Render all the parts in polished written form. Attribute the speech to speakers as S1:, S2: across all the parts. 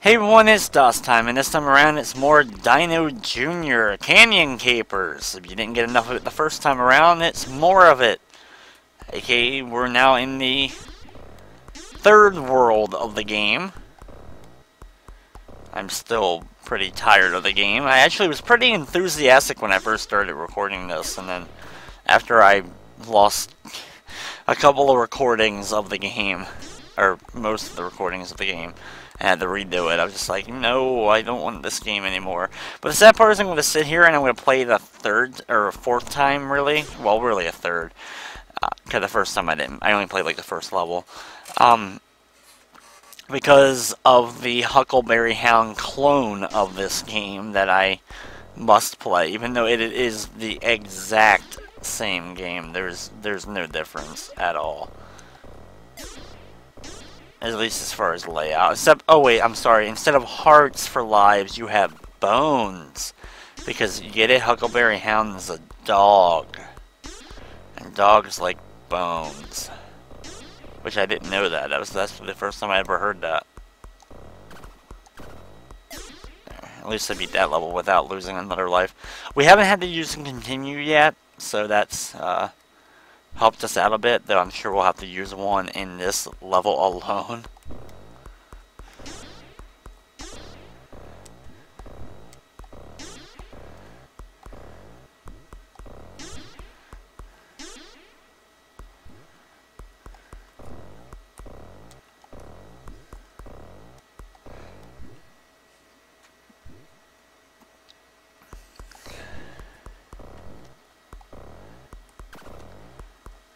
S1: Hey everyone, it's DOS time, and this time around it's more Dino Jr. Canyon Capers. If you didn't get enough of it the first time around, it's more of it. Okay, we're now in the third world of the game. I'm still pretty tired of the game. I actually was pretty enthusiastic when I first started recording this, and then after I lost a couple of recordings of the game, or most of the recordings of the game, I had to redo it. I was just like, no, I don't want this game anymore. But the sad part is I'm going to sit here and I'm going to play the third, or fourth time, really. Well, really a third. Because the first time I didn't. I only played like the first level. Because of the Huckleberry Hound clone of this game that I must play. Even though it is the exact same game. There's no difference at all. At least as far as layout. Except, oh wait, I'm sorry. Instead of hearts for lives, you have bones. Because, you get it? Huckleberry Hound is a dog. And dogs like bones. Which I didn't know that. That's the first time I ever heard that. At least I beat that level without losing another life. We haven't had to use and continue yet. So that's, helped us out a bit, though I'm sure we'll have to use one in this level alone.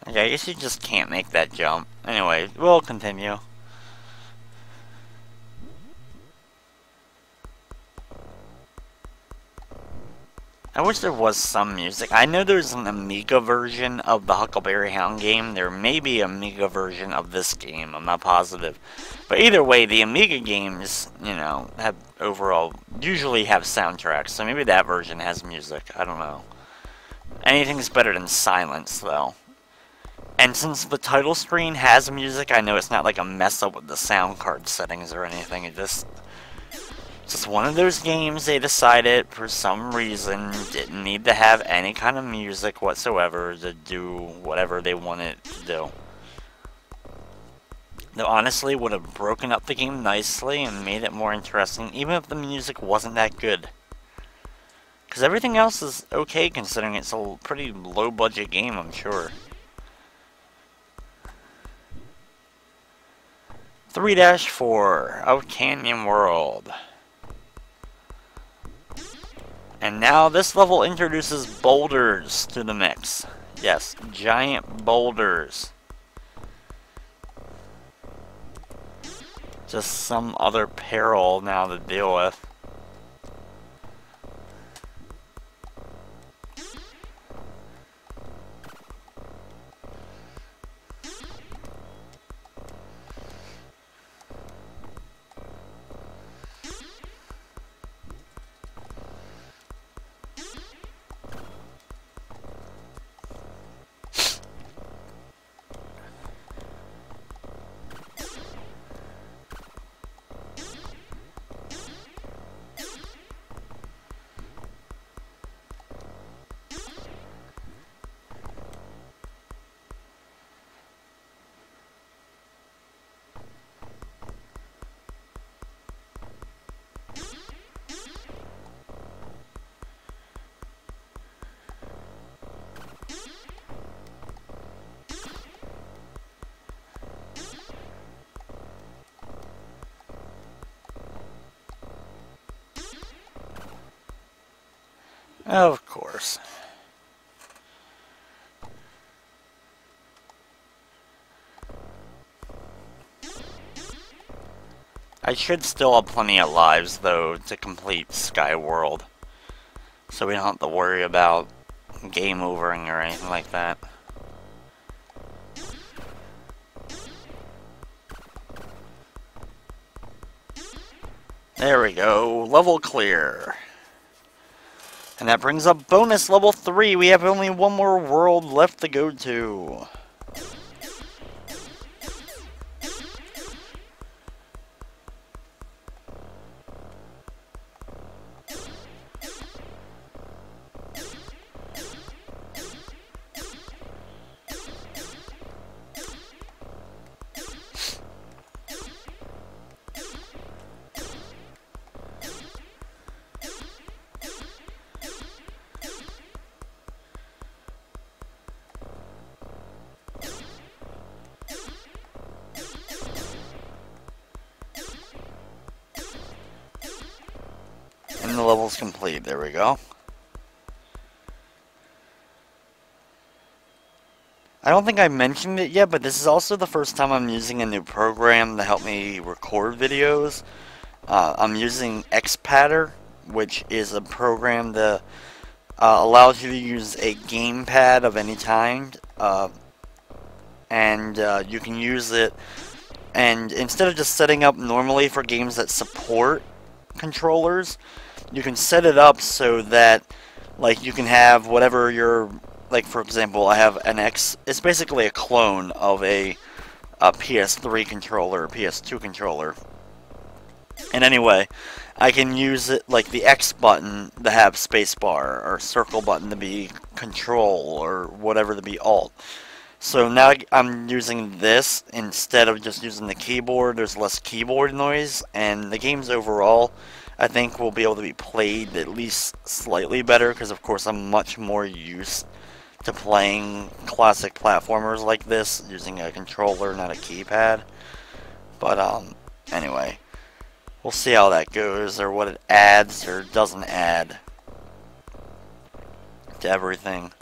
S1: Okay, I guess you just can't make that jump. Anyway, we'll continue. I wish there was some music. I know there's an Amiga version of the Huckleberry Hound game. There may be an Amiga version of this game. I'm not positive. But either way, the Amiga games, you know, have usually have soundtracks. So maybe that version has music. I don't know. Anything's better than silence, though. And since the title screen has music, I know it's not like a mess up with the sound card settings or anything. It's just one of those games they decided for some reason didn't need to have any kind of music whatsoever to do whatever they wanted to do. Though honestly, would have broken up the game nicely and made it more interesting, even if the music wasn't that good. Because everything else is okay considering it's a pretty low budget game, I'm sure. 3-4 of Canyon World. And now this level introduces boulders to the mix. Yes, giant boulders. Just some other peril now to deal with. Of course. I should still have plenty of lives, though, to complete Sky World. So we don't have to worry about game overing or anything like that. There we go. Level clear. And that brings up bonus level 3. We have only one more world left to go to. the level's complete. There we go. I don't think I mentioned it yet, but this is also the first time I'm using a new program to help me record videos. I'm using XPatter, which is a program that allows you to use a gamepad of any kind, and you can use it, and instead of just setting up normally for games that support controllers, you can set it up so that, like, you can have whatever your, like, for example, I have an it's basically a clone of a PS3 controller, PS2 controller. And anyway, I can use it, like the X button to have spacebar, or circle button to be control, or whatever to be alt. So now I'm using this instead of just using the keyboard. There's less keyboard noise, and the games overall, I think, will be able to be played at least slightly better, because of course I'm much more used to playing classic platformers like this using a controller, not a keypad. But anyway, we'll see how that goes, or what it adds or doesn't add to everything.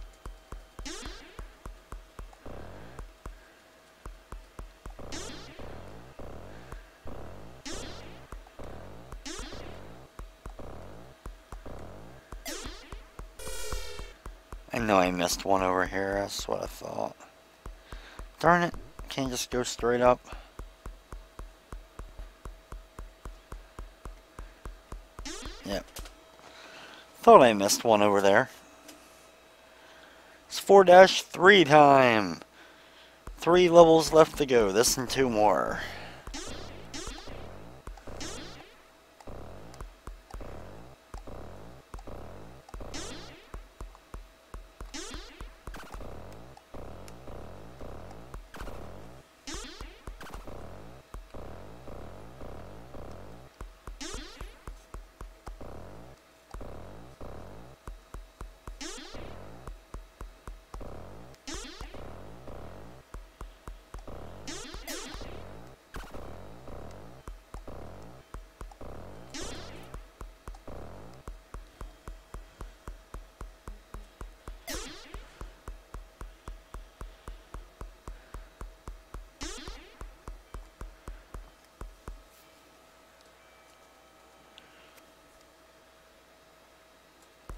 S1: I know I missed one over here, that's what I thought. Darn it, can't just go straight up. Yep. Thought I missed one over there. It's 4-3 time. 3 levels left to go, this and 2 more.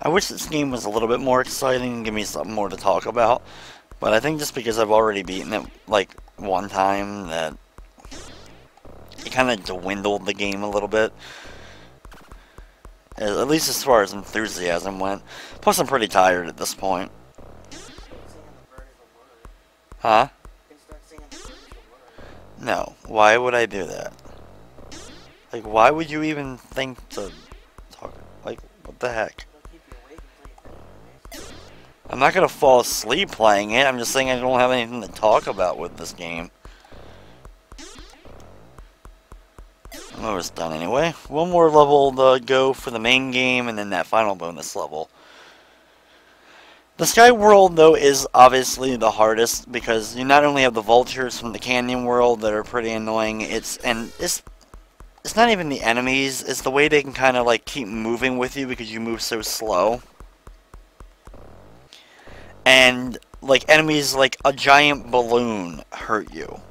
S1: I wish this game was a little bit more exciting and give me something more to talk about. But I think just because I've already beaten it, like, one time, that it kind of dwindled the game a little bit. At least as far as enthusiasm went. Plus, I'm pretty tired at this point. Huh? No. Why would I do that? Like, why would you even think to talk? Like, what the heck? I'm not gonna fall asleep playing it. I'm just saying I don't have anything to talk about with this game. I'm almost done anyway. One more level to go for the main game, and then that final bonus level. The Sky World, though, is obviously the hardest, because you not only have the vultures from the Canyon World that are pretty annoying, it's not even the enemies, it's the way they can kind of like keep moving with you because you move so slow. And like enemies like a giant balloon hurt you.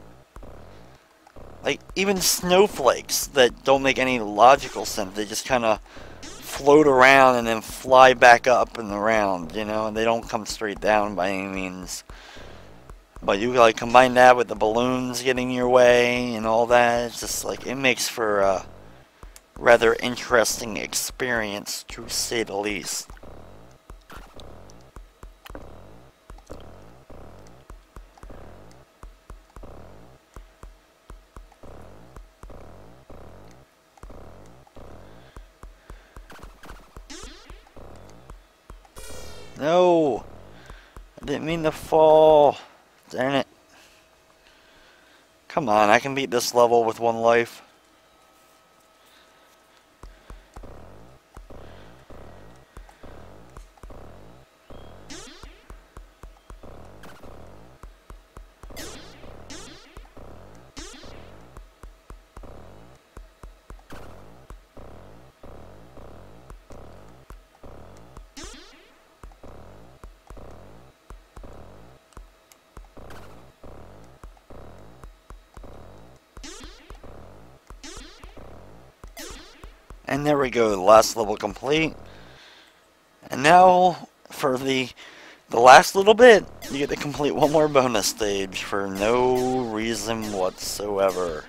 S1: Like even snowflakes that don't make any logical sense, they just kind of float around and then fly back up and around, you know, and they don't come straight down by any means. But you like combine that with the balloons getting your way and all that, it's just like, it makes for a rather interesting experience, to say the least. No! I didn't mean to fall. Darn it. Come on, I can beat this level with 1 life. And there we go, the last level complete. And now, for the last little bit, you get to complete one more bonus stage for no reason whatsoever.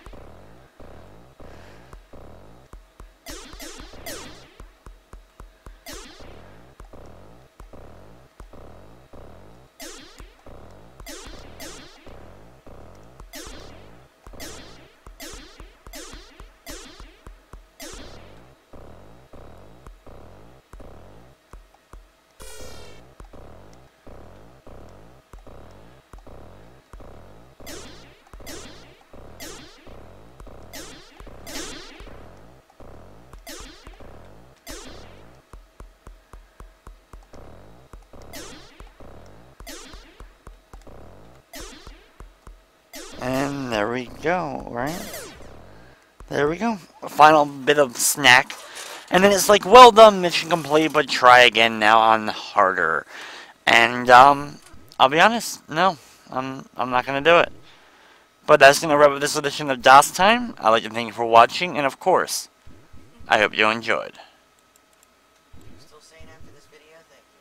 S1: And there we go, right? There we go. A final bit of snack. And then it's like, well done, mission complete, but try again now on harder. And, I'll be honest, no. I'm not gonna do it. But that's gonna wrap up this edition of DOS Time. I'd like to thank you for watching, and of course, I hope you enjoyed.
S2: Still saying after this video, thank you.